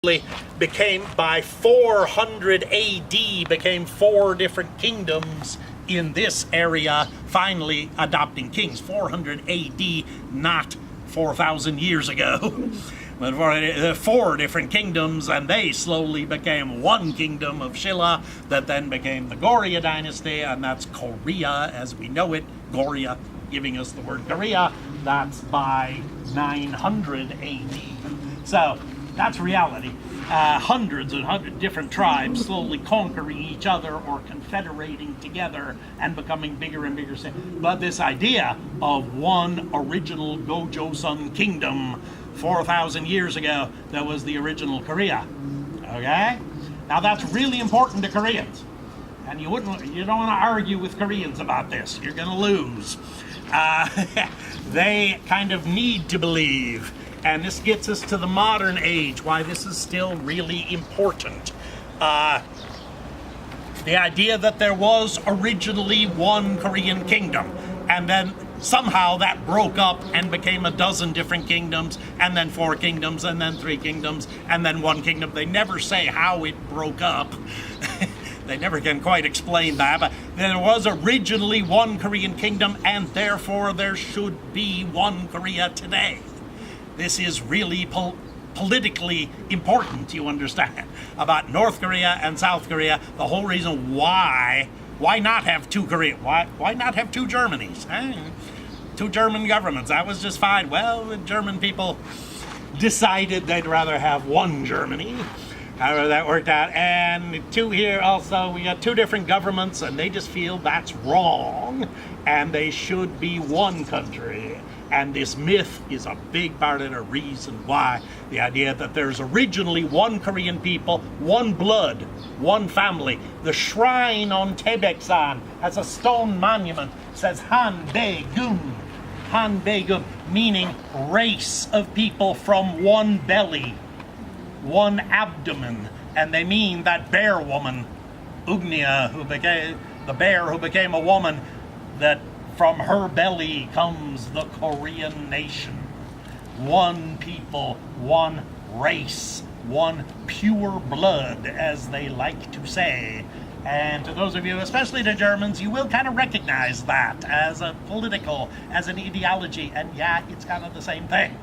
became, by 400 AD, became 4 different kingdoms in this area, finally adopting kings. 400 AD, not 4,000 years ago. But 4 different kingdoms, and they slowly became one kingdom of Shilla that then became the Goryeo dynasty, and that's Korea as we know it. Goryeo giving us the word Korea. That's by 900 AD. So that's reality. Hundreds and different tribes slowly conquering each other or confederating together and becoming bigger and bigger. But this idea of one original Gojoseon kingdom 4,000 years ago, that was the original Korea. Okay? Now that's really important to Koreans. And you don't want to argue with Koreans about this. You're going to lose. They kind of need to believe. And this gets us to the modern age, why this is still really important. The idea that there was originally one Korean kingdom, and then somehow that broke up and became a dozen different kingdoms, and then 4 kingdoms, and then 3 kingdoms, and then 1 kingdom. They never say how it broke up. They never can quite explain that, but there was originally one Korean kingdom, and therefore there should be one Korea today. This is really politically important, you understand, about North Korea and South Korea. The whole reason why not have 2 Korea? Why not have 2 Germanys? 2 German governments, that was just fine. Well, the German people decided they'd rather have 1 Germany. However that worked out. And 2 here also, we got 2 different governments, and they just feel that's wrong, and they should be 1 country. And this myth is a big part of the reason why. The idea that there's originally 1 Korean people, 1 blood, 1 family. The shrine on Taebaeksan has a stone monument, says Han Dae-gun. Han Dae-gun, meaning race of people from 1 belly, 1 abdomen. And they mean that bear woman, Ugnia, the bear who became a woman, that from her belly comes the Korean nation. 1 people, 1 race, 1 pure blood, as they like to say. And to those of you, especially the Germans, you will kind of recognize that as a political, as an ideology. And yeah, it's kind of the same thing.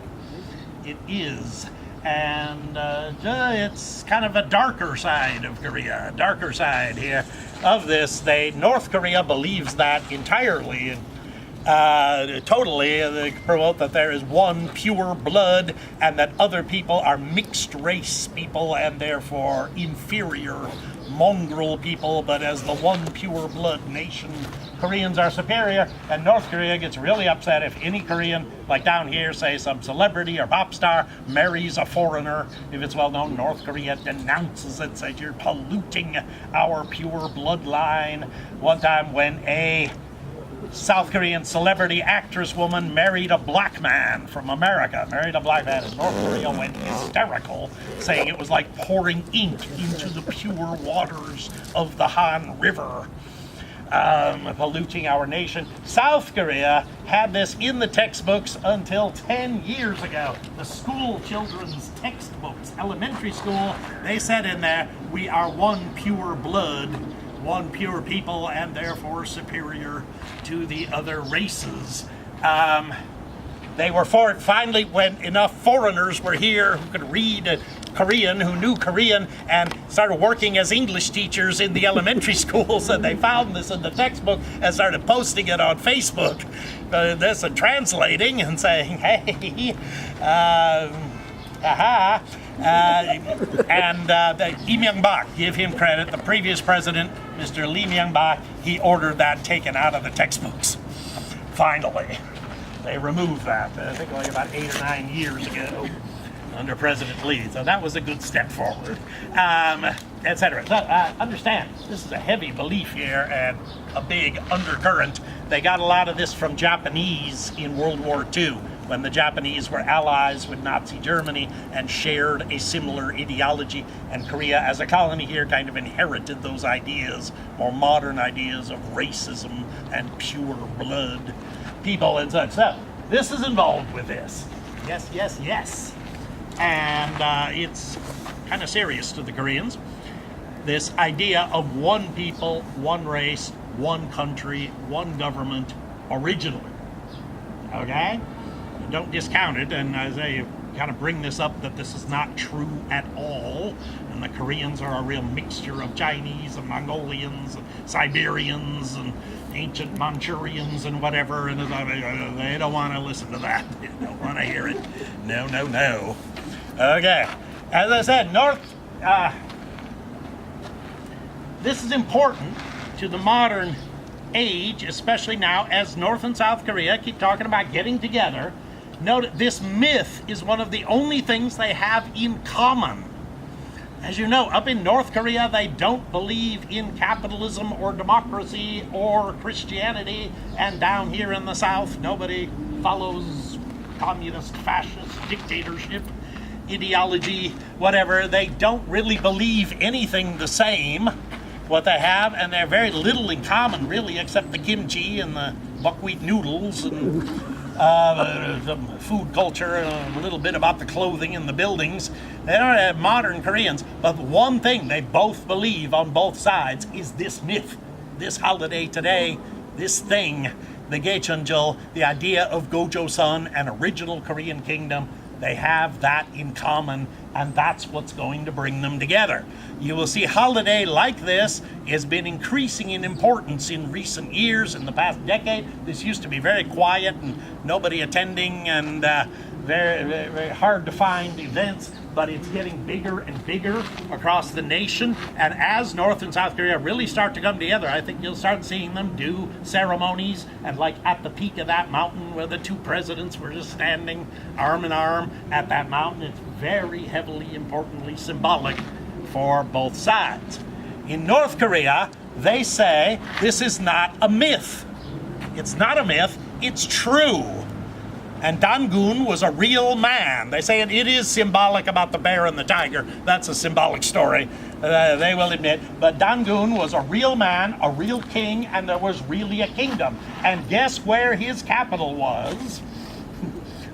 It is. And it's kind of a darker side of Korea, a darker side here of this. North Korea believes that entirely, totally. They promote that there is 1 pure blood and that other people are mixed race people and therefore inferior mongrel people, but as the 1 pure blood nation, Koreans are superior. And North Korea gets really upset if any Korean, like down here, say some celebrity or pop star, marries a foreigner. If it's well known, North Korea denounces it, says you're polluting our pure bloodline. One time when a South Korean celebrity actress woman married a black man from America, and North Korea went hysterical, saying it was like pouring ink into the pure waters of the Han River. Polluting our nation. South Korea had this in the textbooks until 10 years ago. The school children's textbooks, elementary school, they said in there, we are 1 pure blood, 1 pure people, and therefore superior to the other races. They were for it finally when enough foreigners were here who could read Korean, who knew Korean, and started working as English teachers in the elementary schools, and they found this in the textbook and started posting it on Facebook. This and translating and saying, hey, Lee Myung-bak, give him credit, the previous president, Mr. Lee Myung-bak, he ordered that taken out of the textbooks. Finally. They removed that, I think only about 8 or 9 years ago under President Lee. So that was a good step forward, etc. So understand, this is a heavy belief here and a big undercurrent. They got a lot of this from Japanese in World War II, when the Japanese were allies with Nazi Germany and shared a similar ideology, and Korea as a colony here kind of inherited those ideas, more modern ideas of racism and pure blood people and such. So this is involved with this. Yes, yes, yes. and it's kind of serious to the Koreans. This idea of one people, one race, one country, one government, originally. Okay? Don't discount it, and as I kind of bring this up, that this is not true at all, and the Koreans are a real mixture of Chinese and Mongolians and Siberians and ancient Manchurians and whatever, and they don't want to listen to that. They don't want to hear it. No, no, no. Okay, as I said, this is important to the modern age, especially now as North and South Korea keep talking about getting together. Note, this myth is one of the only things they have in common. As you know, up in North Korea, they don't believe in capitalism or democracy or Christianity, and down here in the South, nobody follows communist, fascist, dictatorship, ideology, whatever. They don't really believe anything the same, what they have, and they're very little in common, really, except the kimchi and the buckwheat noodles and the food culture, and a little bit about the clothing and the buildings. They don't have modern Koreans, but one thing they both believe on both sides is this myth, this holiday today, this thing, the Gaechunjul, the idea of Gojoseon, an original Korean kingdom. They have that in common, and that's what's going to bring them together. You will see holiday like this has been increasing in importance in recent years, in the past decade. This used to be very quiet and nobody attending, and very, very, very hard to find events, but it's getting bigger and bigger across the nation. And as North and South Korea really start to come together, I think you'll start seeing them do ceremonies, and like at the peak of that mountain where the two presidents were just standing arm in arm at that mountain, it's very heavily, importantly symbolic for both sides. In North Korea, they say this is not a myth. It's not a myth, it's true. And Dangun was a real man. They say it is symbolic about the bear and the tiger. That's a symbolic story, they will admit. But Dangun was a real man, a real king, and there was really a kingdom. And guess where his capital was?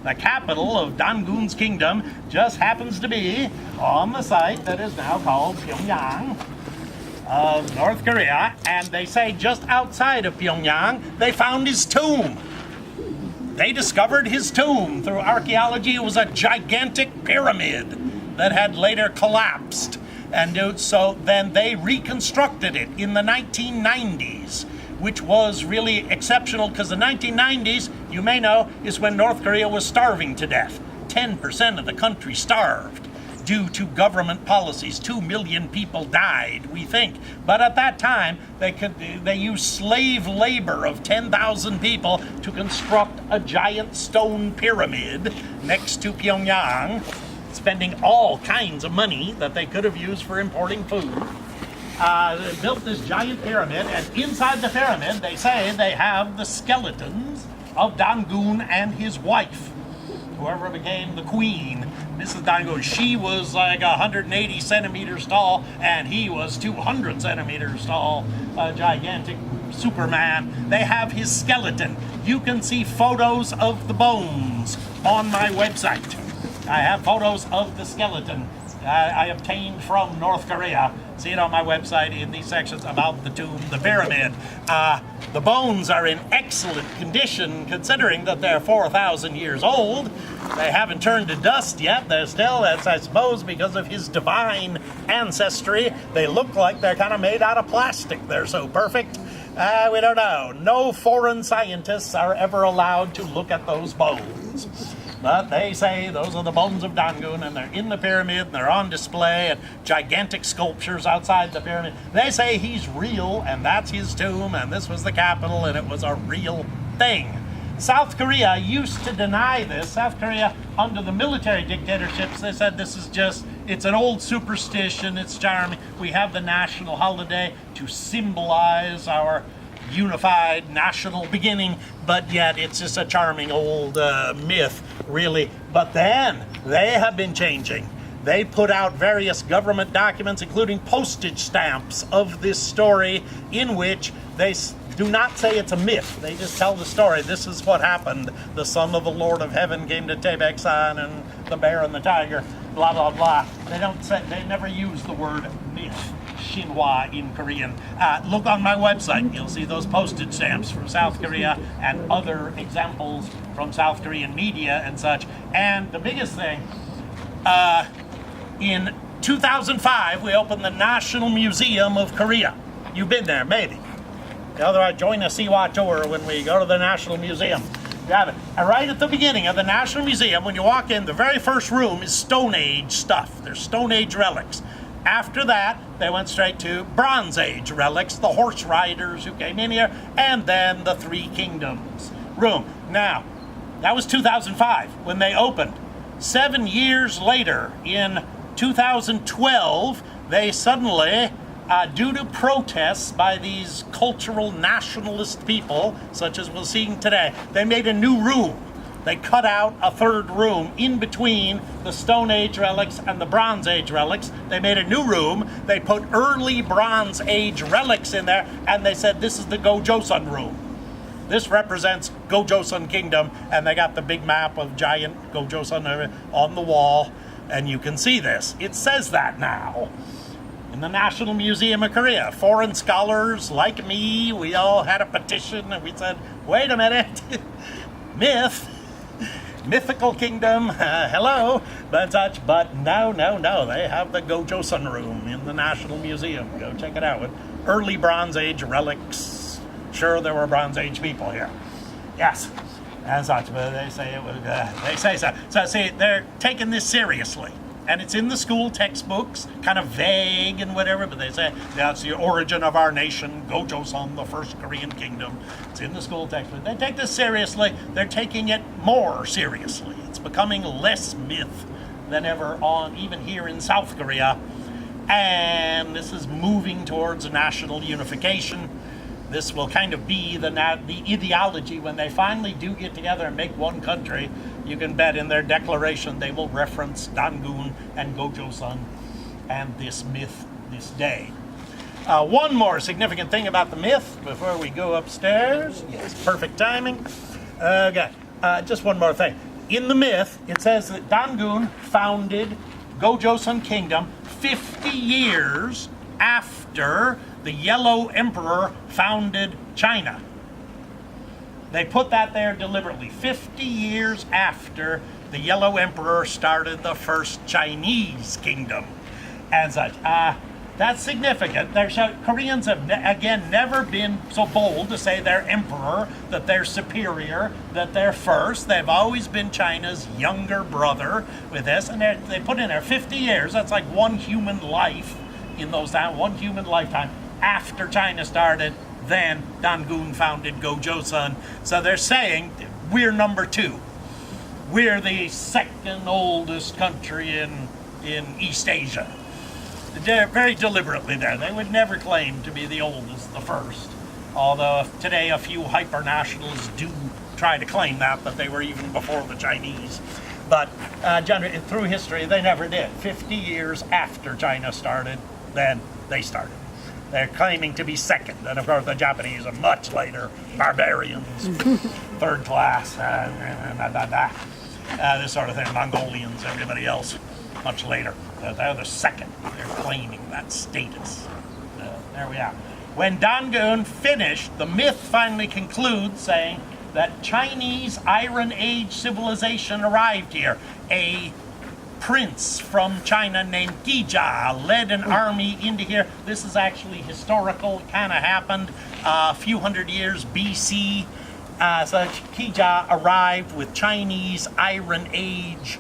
The capital of Dangun's kingdom just happens to be on the site that is now called Pyongyang of North Korea. And they say just outside of Pyongyang, they found his tomb. They discovered his tomb through archaeology. It was a gigantic pyramid that had later collapsed. And so then they reconstructed it in the 1990s, which was really exceptional, because the 1990s, you may know, is when North Korea was starving to death. 10% of the country starved due to government policies. 2 million people died, we think. But at that time, they used slave labor of 10,000 people to construct a giant stone pyramid next to Pyongyang, spending all kinds of money that they could have used for importing food. They built this giant pyramid, and inside the pyramid, they say they have the skeletons of Dangun and his wife, whoever became the queen, Mrs. Dangun. She was like 180 centimeters tall, and he was 200 centimeters tall, a gigantic Superman. They have his skeleton. You can see photos of the bones on my website. I have photos of the skeleton I obtained from North Korea. See it on my website in these sections about the tomb, the pyramid. The bones are in excellent condition, considering that they're 4,000 years old. They haven't turned to dust yet. They're still, that's, I suppose, because of his divine ancestry, they look like they're kind of made out of plastic. They're so perfect. We don't know. No foreign scientists are ever allowed to look at those bones. But they say those are the bones of Dangun, and they're in the pyramid, and they're on display, and gigantic sculptures outside the pyramid. They say he's real, and that's his tomb, and this was the capital, and it was a real thing. South Korea used to deny this. South Korea, under the military dictatorships, they said this is just, it's an old superstition, it's charming. We have the national holiday to symbolize our unified national beginning, but yet it's just a charming old myth, really. But then they have been changing. They put out various government documents, including postage stamps of this story, in which they do not say it's a myth. They just tell the story. This is what happened. The son of the Lord of Heaven came to Taebaeksan, and the bear and the tiger, blah, blah, blah. They don't say, they never use the word myth, Shinhwa in Korean. Look on my website. You'll see those postage stamps from South Korea and other examples from South Korean media and such. And the biggest thing, in 2005, we opened the National Museum of Korea. You've been there, maybe. Otherwise, join a Siwa tour when we go to the National Museum. You have it. And right at the beginning of the National Museum, when you walk in, the very first room is Stone Age stuff. There's Stone Age relics. After that, they went straight to Bronze Age relics, the horse riders who came in here, and then the Three Kingdoms room. Now, that was 2005 when they opened. 7 years later, in 2012, they suddenly, due to protests by these cultural nationalist people, such as we're seeing today, they made a new room. They cut out a third room in between the Stone Age relics and the Bronze Age relics. They made a new room. They put early Bronze Age relics in there, and they said this is the Go-Joseon room. This represents Go-Joseon Kingdom, and they got the big map of giant Go-Joseon on the wall, and you can see this. It says that now in the National Museum of Korea. Foreign scholars like me, we all had a petition, and we said, wait a minute, mythical kingdom, hello, but such. But no, they have the Go-Joseon room in the National Museum. Go check it out with early Bronze Age relics. Sure, there were Bronze Age people here. Yes, and such, but they say it was, they say so. So see, they're taking this seriously. And it's in the school textbooks, kind of vague and whatever, but they say that's the origin of our nation, Go-Joseon, the first Korean kingdom. It's in the school textbook. They take this seriously. They're taking it more seriously. It's becoming less myth than ever on, even here in South Korea. And this is moving towards national unification. This will kind of be the ideology when they finally do get together and make one country. You can bet in their declaration they will reference Dangun and Go-Joseon and this myth this day. One more significant thing about the myth before we go upstairs. Yes, perfect timing. Okay, just one more thing. In the myth, it says that Dangun founded Go-Joseon Kingdom 50 years after the Yellow Emperor founded China. They put that there deliberately. 50 years after the Yellow Emperor started the first Chinese kingdom and such. That's significant. Koreans have, again, never been so bold to say they're emperor, that they're superior, that they're first. They've always been China's younger brother with this, and they put in there 50 years. That's like one human life in those times, one human lifetime after China started. Then Dangun founded Go-Joseon. So they're saying we're number 2. We're the second oldest country in East Asia. They're very deliberately there. They would never claim to be the oldest, the first. Although today a few hyper-nationalists do try to claim that they were even before the Chinese. But through history, they never did. 50 years after China started, then they started. They're claiming to be second, and of course the Japanese are much later, barbarians, third class, this sort of thing, Mongolians, everybody else, much later. They're the second. They're claiming that status. There we are. When Dangun finished, the myth finally concludes saying that Chinese Iron Age civilization arrived here. A prince from China named Qija led an army into here. This is actually historical. It kind of happened a few hundred years BC. So Qija arrived with Chinese Iron Age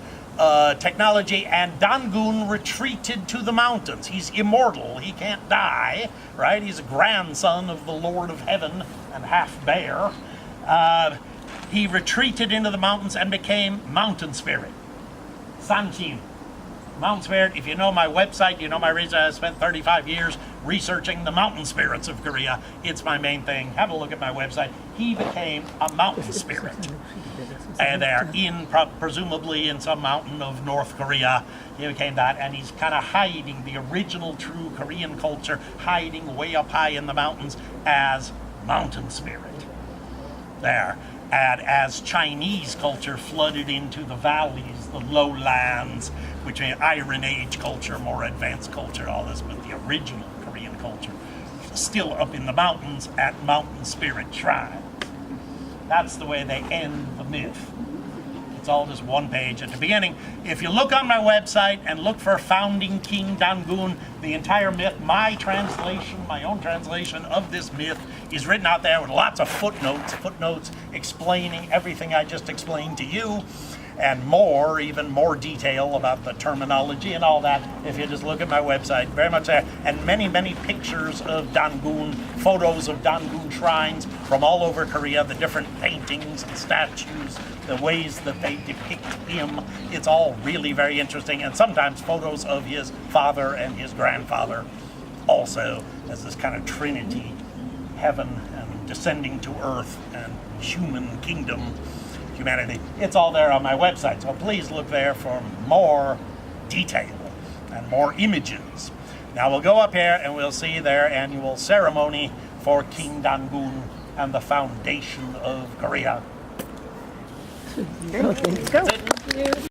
technology, and Dangun retreated to the mountains. He's immortal. He can't die, right? He's a grandson of the Lord of Heaven and half bear. He retreated into the mountains and became Mountain Spirit. Sanchin, Mountain Spirit. If you know my website, you know my reason. I spent 35 years researching the mountain spirits of Korea. It's my main thing. Have a look at my website. He became a mountain spirit. And they're presumably in some mountain of North Korea. He became that, and he's kind of hiding the original true Korean culture, hiding way up high in the mountains as mountain spirit there. And as Chinese culture flooded into the valleys, the lowlands, which are Iron Age culture, more advanced culture, all this, but the original Korean culture, still up in the mountains at mountain spirit shrine. That's the way they end the myth. It's all just one page at the beginning. If you look on my website and look for Founding King Dangun, the entire myth, my translation, my own translation of this myth is written out there with lots of footnotes explaining everything I just explained to you, and more, even more detail about the terminology and all that. If you just look at my website, very much there, and many, many pictures of Dangun, photos of Dangun shrines from all over Korea, the different paintings and statues, the ways that they depict him. It's all really very interesting, and sometimes photos of his father and his grandfather also, as this kind of trinity, heaven and descending to earth and human kingdom, humanity. It's all there on my website, so please look there for more detail and more images. Now we'll go up here and we'll see their annual ceremony for King Dangun and the foundation of Korea. Okay, let's go.